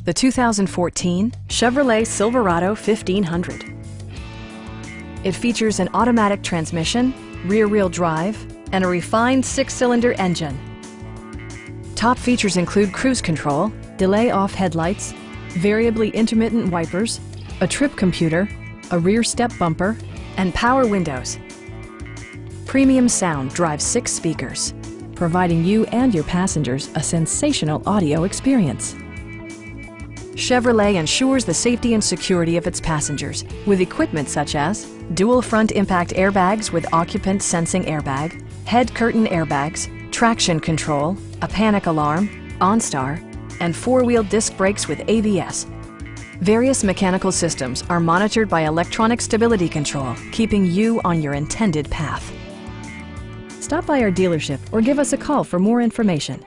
the 2014 Chevrolet Silverado 1500. It features an automatic transmission, rear-wheel drive, and a refined 6-cylinder engine. Top features include cruise control, delay-off headlights, variably intermittent wipers, a trip computer, a rear step bumper, and power windows. Premium sound drives 6 speakers, providing you and your passengers a sensational audio experience. Chevrolet ensures the safety and security of its passengers with equipment such as dual front impact airbags with occupant sensing airbag, head curtain airbags, traction control, a panic alarm, OnStar, and 4-wheel disc brakes with ABS. Various mechanical systems are monitored by electronic stability control, keeping you on your intended path. Stop by our dealership or give us a call for more information.